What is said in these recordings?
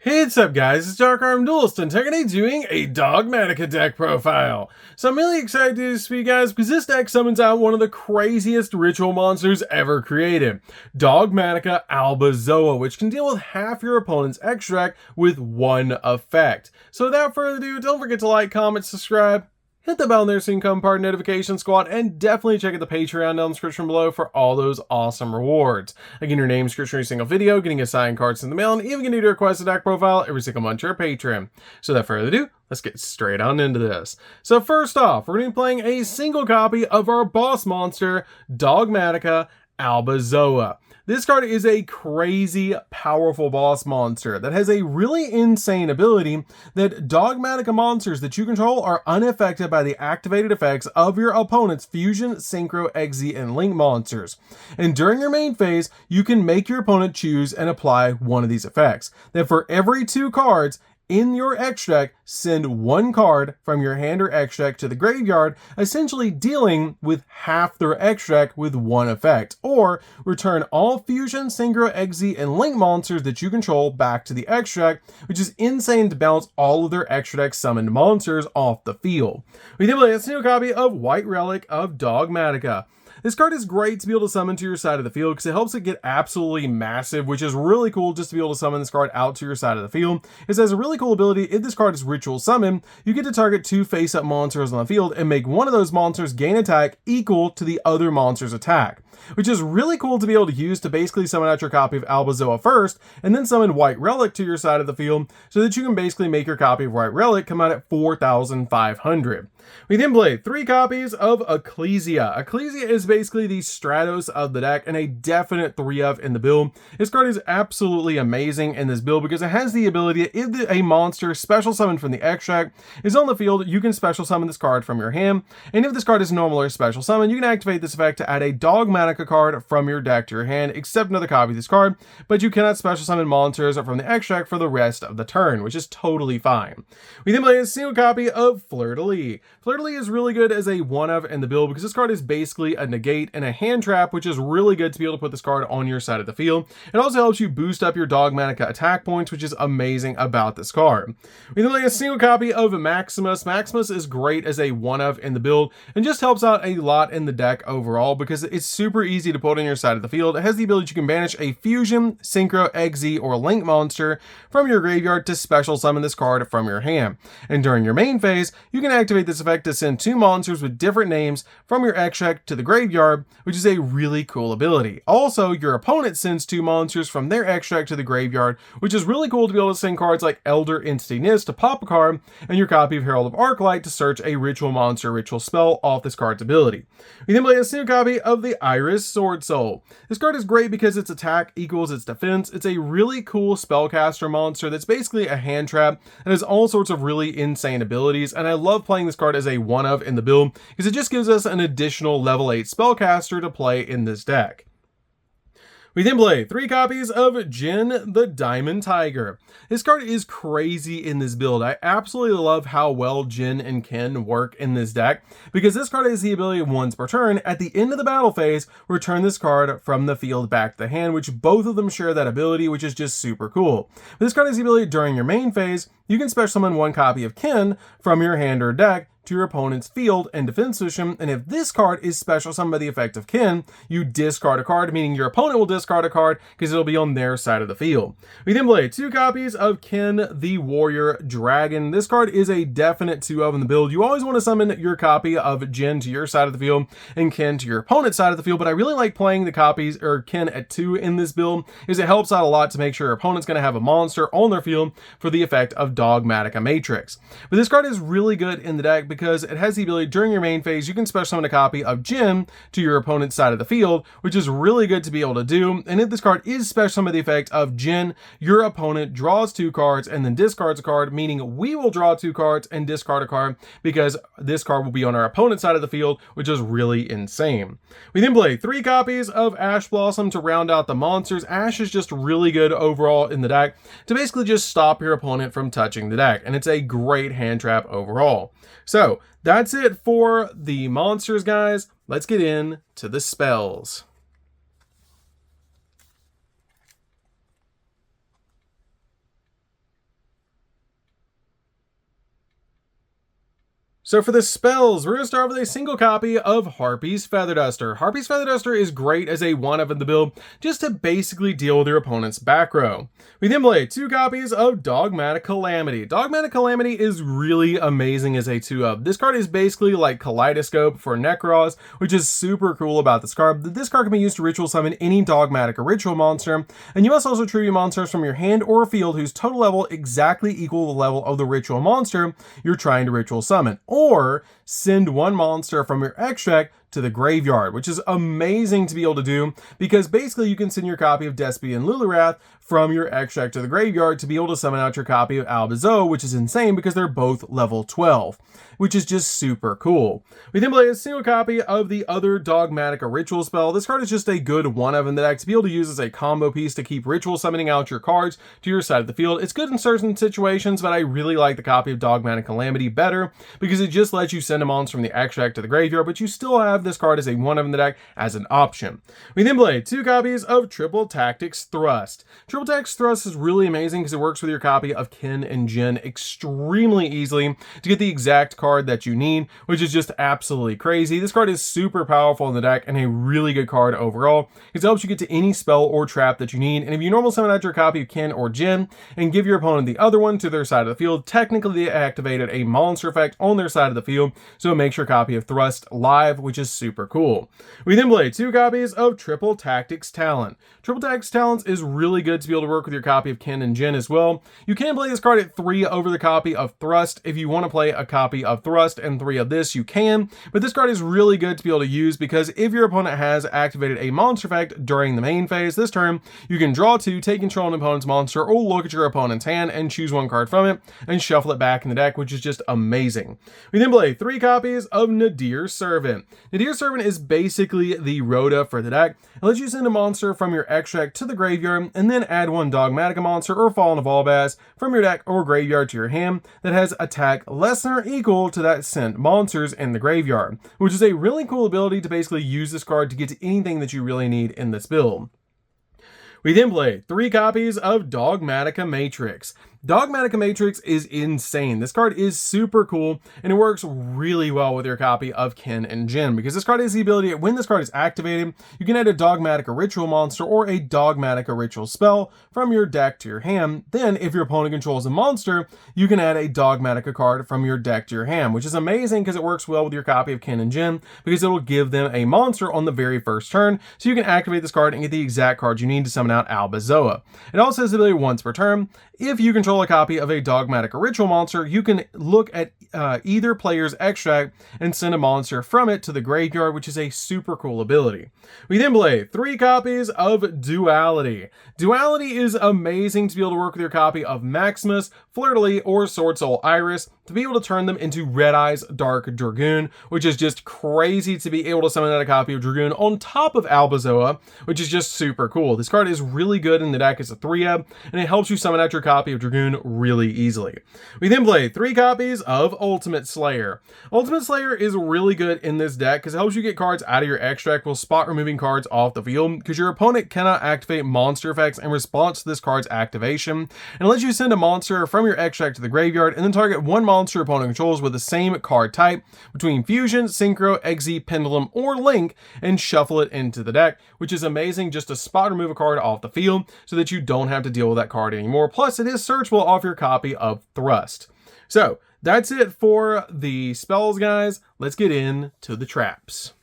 Hey, what's up guys, it's DarkArmedDuelist and today doing a Dogmatika deck profile. So I'm really excited to do this for you guys because this deck summons out one of the craziest ritual monsters ever created, Dogmatika Albazoa, which can deal with half your opponent's extract with one effect. So without further ado, don't forget to like, comment, subscribe, hit the bell there so you can become part of Notification Squad, and definitely check out the Patreon down in the description below for all those awesome rewards. Again, your name, description, every single video, getting assigned cards in the mail, and even getting to request a deck profile every single month to your Patreon. So without further ado, let's get straight on into this. So first off, we're going to be playing a single copy of our boss monster, Dogmatika Albazoa. This card is a crazy powerful boss monster that has a really insane ability that Dogmatika monsters that you control are unaffected by the activated effects of your opponent's Fusion, Synchro, Exy, and Link monsters. And during your main phase, you can make your opponent choose and apply one of these effects. Then for every 2 cards in your extract, send 1 card from your hand or extract to the graveyard, essentially dealing with half their extract with 1 effect. Or return all Fusion, Synchro, Exy, and Link monsters that you control back to the extract, which is insane to bounce all of their extra deck summoned monsters off the field. We then play a single copy of White Relic of Dogmatika. This card is great to be able to summon to your side of the field because it helps it get absolutely massive, which is really cool just to be able to summon this card out to your side of the field. It has a really cool ability. If this card is ritual summon, you get to target 2 face-up monsters on the field and make one of those monsters gain attack equal to the other monster's attack, which is really cool to be able to use to basically summon out your copy of Albazoa first, and then summon White Relic to your side of the field so that you can basically make your copy of White Relic come out at 4,500. We then play 3 copies of Ecclesia. Ecclesia is basically the Stratos of the deck and a definite 3 of in the build. This card is absolutely amazing in this build because it has the ability that if a monster special summoned from the extract is on the field, you can special summon this card from your hand. And if this card is normal or special summon, you can activate this effect to add a Dogmatika card from your deck to your hand, except another copy of this card, but you cannot special summon monsters from the extract for the rest of the turn, which is totally fine. We then play a single copy of Fleur-de-Lis. Fleur-de-Lis is really good as a 1-of in the build because this card is basically a negate and a hand trap, which is really good to be able to put this card on your side of the field. It also helps you boost up your Dogmatika attack points, which is amazing about this card. We then play a single copy of Maximus. Maximus is great as a 1-of in the build and just helps out a lot in the deck overall because it's super easy to put on your side of the field. It has the ability you can banish a Fusion, Synchro, Exy, or Link monster from your graveyard to special summon this card from your hand. And during your main phase, you can activate this effect to send 2 monsters with different names from your extract to the graveyard, which is a really cool ability. Also, your opponent sends 2 monsters from their extract to the graveyard, which is really cool to be able to send cards like Elder Entity Nis to pop a card and your copy of Herald of Arclight to search a ritual monster ritual spell off this card's ability. We then play a single copy of the Iris Sword Soul. This card is great because its attack equals its defense. It's a really cool spellcaster monster that's basically a hand trap and has all sorts of really insane abilities, and I love playing this card as a 1-of in the build because it just gives us an additional level 8 spellcaster to play in this deck. We then play 3 copies of Jin the Diamond Tiger. This card is crazy in this build. I absolutely love how well Jin and Ken work in this deck because this card has the ability of once per turn, at the end of the battle phase, return this card from the field back to the hand, which both of them share that ability, which is just super cool. But this card has the ability during your main phase, you can special summon 1 copy of Ken from your hand or deck to your opponent's field and defense position, and if this card is special summoned by the effect of Ken, you discard a card, meaning your opponent will discard a card because it'll be on their side of the field. We then play 2 copies of Ken the Warrior Dragon. This card is a definite 2-of in the build. You always want to summon your copy of Jin to your side of the field and Ken to your opponent's side of the field, but I really like playing the copies or Ken at 2 in this build because it helps out a lot to make sure your opponent's going to have a monster on their field for the effect of Dogmatika Matrix. But this card is really good in the deck because it has the ability during your main phase, you can special summon a copy of Jin to your opponent's side of the field, which is really good to be able to do. And if this card is special summoned by the effect of Jin, your opponent draws 2 cards and then discards a card, meaning we will draw 2 cards and discard a card because this card will be on our opponent's side of the field, which is really insane. We then play 3 copies of Ash Blossom to round out the monsters. Ash is just really good overall in the deck to basically just stop your opponent from touching the deck, and it's a great hand trap overall. So that's it for the monsters, guys. Let's get into the spells. So for the spells, we're going to start with a single copy of Harpy's Feather Duster. Harpy's Feather Duster is great as a one-up in the build, just to basically deal with your opponent's back row. We then play 2 copies of Dogmatic Calamity. Dogmatic Calamity is really amazing as a 2-up. This card is basically like Kaleidoscope for Necros, which is super cool about this card. This card can be used to ritual summon any Dogmatic or ritual monster, and you must also tribute monsters from your hand or field whose total level exactly equal the level of the ritual monster you're trying to ritual summon. Or send 1 monster from your extract to the graveyard, which is amazing to be able to do because basically you can send your copy of Despy and Lularath from your extract to the graveyard to be able to summon out your copy of Albazoa, which is insane because they're both level 12, which is just super cool. We then play a single copy of the other Dogmatica ritual spell. This card is just a good one-of in the deck to be able to use as a combo piece to keep ritual summoning out your cards to your side of the field. It's good in certain situations, but I really like the copy of Dogmatic Calamity better because it just lets you send a monster from the extract to the graveyard, but you still have this card as a one-of in the deck as an option. We then play 2 copies of Triple Tactics Thrust. Triple Tactics Thrust is really amazing because it works with your copy of Ken and Jin extremely easily to get the exact card that you need, which is just absolutely crazy. This card is super powerful in the deck and a really good card overall because it helps you get to any spell or trap that you need. And if you normal summon out your copy of Ken or Jin and give your opponent the other one to their side of the field, technically they activated a monster effect on their side of the field, so it makes your copy of Thrust live, which is super cool. We then play 2 copies of Triple Tactics Talent. Triple Tactics Talents is really good to be able to work with your copy of Ken and Jin as well. You can play this card at 3 over the copy of Thrust. If you want to play a copy of Thrust and 3 of this, you can, but this card is really good to be able to use because if your opponent has activated a monster effect during the main phase this turn, you can draw 2, take control of an opponent's monster, or look at your opponent's hand and choose 1 card from it and shuffle it back in the deck, which is just amazing. We then play 3 copies of Nadir Servant. Nadir Servant is basically the Rhoda for the deck. It lets you send a monster from your extract to the graveyard and then add 1 Dogmatica monster or Fallen Evolvaz from your deck or graveyard to your hand that has attack less than or equal to that sent monsters in the graveyard, which is a really cool ability to basically use this card to get to anything that you really need in this build. We then play 3 copies of Dogmatica Matrix. Dogmatica Matrix is insane. This card is super cool and it works really well with your copy of Ken and Jin because this card has the ability that when this card is activated, you can add a Dogmatica ritual monster or a Dogmatica ritual spell from your deck to your hand. Then if your opponent controls a monster, you can add a Dogmatica card from your deck to your hand, which is amazing because it works well with your copy of Ken and Jin because it will give them a monster on the very first turn, so you can activate this card and get the exact card you need to summon out Albazoa. It also has the ability once per turn. If you control a copy of a Dogmatica ritual monster, you can look at either player's extract and send a monster from it to the graveyard, which is a super cool ability. We then play 3 copies of Duality. Duality is amazing to be able to work with your copy of Maximus, Fleur-de-Lis, or Sword Soul Iris to be able to turn them into Red Eye's Dark Dragoon, which is just crazy to be able to summon out a copy of Dragoon on top of Albazoa, which is just super cool. This card is really good in the deck as a 3-up, and it helps you summon out your copy of Dragoon really easily. We then play 3 copies of Ultimate Slayer. Ultimate Slayer is really good in this deck because it helps you get cards out of your extract while spot removing cards off the field because your opponent cannot activate monster effects in response to this card's activation, and it lets you send a monster from your extract to the graveyard and then target 1 monster opponent controls with the same card type between Fusion, Synchro, Exy, Pendulum, or Link and shuffle it into the deck, which is amazing just to spot remove a card off the field so that you don't have to deal with that card anymore. Plus, it is searchable off your copy of Thrust. So that's it for the spells, guys. Let's get into the traps.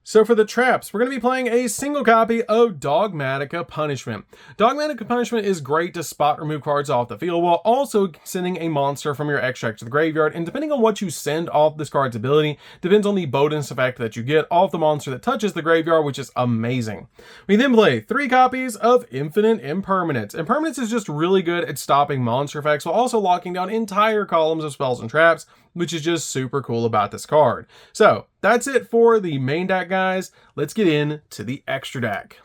So for the traps, we're going to be playing a single copy of Dogmatica Punishment. Dogmatica Punishment is great to spot remove cards off the field while also sending a monster from your extract to the graveyard, and depending on what you send off this card's ability, depends on the bonus effect that you get off the monster that touches the graveyard, which is amazing. We then play 3 copies of Infinite Impermanence. Impermanence is just really good at stopping monster effects while also locking down entire columns of spells and traps, which is just super cool about this card. So that's it for the main deck, guys. Let's get into the extra deck.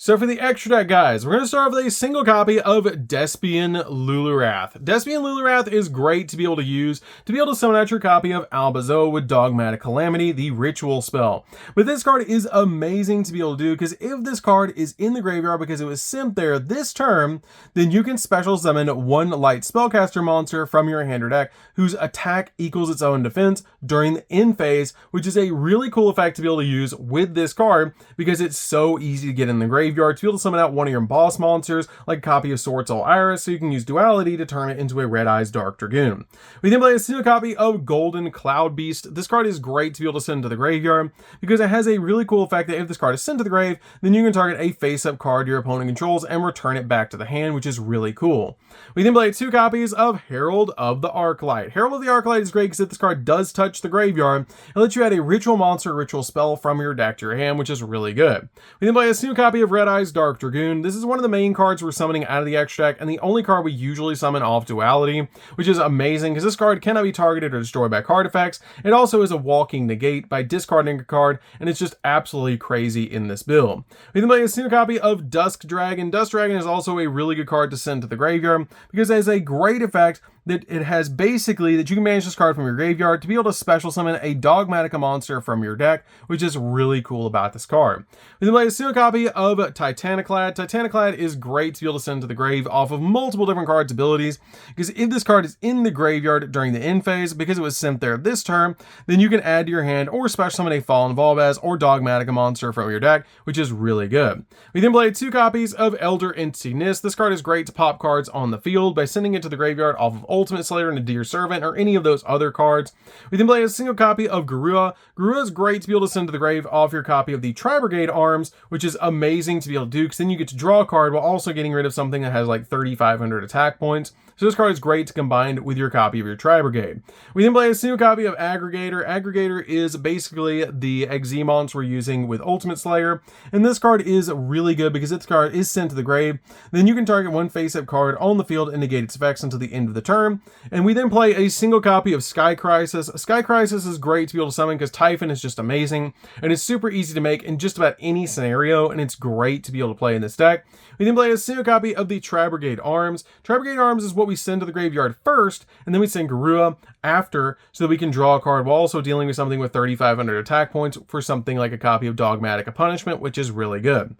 So for the extra deck, guys, we're going to start with a single copy of Despian Lulurath. Despian Lulurath is great to be able to use to be able to summon out your copy of Albazoa with Dogmatic Calamity, the ritual spell. But this card is amazing to be able to do because if this card is in the graveyard because it was simped there this turn, then you can special summon one light spellcaster monster from your hand or deck whose attack equals its own defense during the end phase, which is a really cool effect to be able to use with this card because it's so easy to get in the graveyard to be able to summon out one of your boss monsters, like a copy of Sword Soul Iris, so you can use Duality to turn it into a Red Eyes Dark Dragoon. We then play a single copy of Golden Cloud Beast. This card is great to be able to send to the graveyard because it has a really cool effect that if this card is sent to the grave, then you can target a face-up card your opponent controls and return it back to the hand, which is really cool. We then play 2 copies of Herald of the Arclight. Herald of the Arclight is great because if this card does touch the graveyard, it lets you add a ritual monster or ritual spell from your deck to your hand, which is really good. We then play a single copy of Red Eyes Dark Dragoon. This is one of the main cards we're summoning out of the extra deck and the only card we usually summon off Duality, which is amazing because this card cannot be targeted or destroyed by card effects. It also is a walking negate by discarding a card, and it's just absolutely crazy in this build. We then play a single copy of Dusk Dragon. Dusk Dragon is also a really good card to send to the graveyard because it has a great effect that it has basically that you can manage this card from your graveyard to be able to special summon a Dogmatika monster from your deck, which is really cool about this card. We then play a single copy of Titaniclad. Titaniclad is great to be able to send to the grave off of multiple different cards' abilities, because if this card is in the graveyard during the end phase, because it was sent there this turn, then you can add to your hand or special summon a Fallen Volbaz or Dogmatika monster from your deck, which is really good. We then play 2 copies of Elder Insignis. This card is great to pop cards on the field by sending it to the graveyard off of Ultimate Slayer and a Dear Servant or any of those other cards. We then play a single copy of Garua. Garua is great to be able to send to the grave off your copy of the Tri-Brigade Arms, which is amazing to be able to do because then you get to draw a card while also getting rid of something that has like 3,500 attack points. So this card is great to combine with your copy of your Tri-Brigade. We then play a single copy of Aggregator. Aggregator is basically the Exemons we're using with Ultimate Slayer. And this card is really good because if this card is sent to the grave, then you can target one face-up card on the field and negate its effects until the end of the turn. And we then play a single copy of Sky Crisis. Sky Crisis is great to be able to summon because Typhon is just amazing. And it's super easy to make in just about any scenario. And it's great to be able to play in this deck. We then play a single copy of the Tri-Brigade Arms. Tri-Brigade Arms is what we send to the graveyard first, and then we send Garua after so that we can draw a card while also dealing with something with 3,500 attack points for something like a copy of Dogmatika Punishment, which is really good.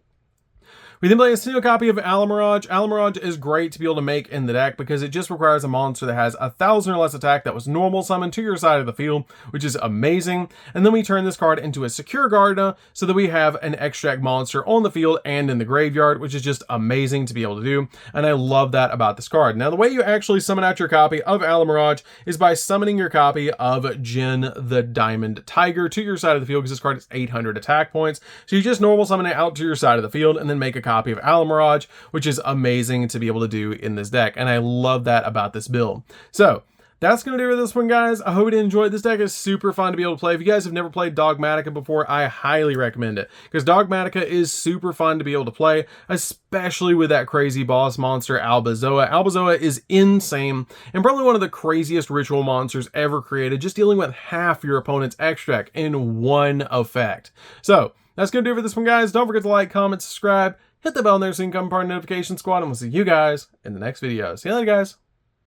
We then play a single copy of Alamirage. Alamirage is great to be able to make in the deck because it just requires a monster that has 1,000 or less attack that was normal summoned to your side of the field, which is amazing. And then we turn this card into a Secure Garda so that we have an extract monster on the field and in the graveyard, which is just amazing to be able to do. And I love that about this card. Now, the way you actually summon out your copy of Alamirage is by summoning your copy of Jin the Diamond Tiger to your side of the field because this card has 800 attack points. So you just normal summon it out to your side of the field and then make a copy of Alamirage, which is amazing to be able to do in this deck, and I love that about this build. So that's going to do it for this one, guys. I hope you enjoyed. This deck is super fun to be able to play. If you guys have never played Dogmatika before, I highly recommend it because Dogmatika is super fun to be able to play, especially with that crazy boss monster Albazoa. Albazoa is insane and probably one of the craziest ritual monsters ever created, just dealing with half your opponent's extract in one effect. So that's going to do it for this one, guys. Don't forget to like, comment, subscribe, hit the bell there so you can become part of the notification squad, and we'll see you guys in the next video. See you later, guys.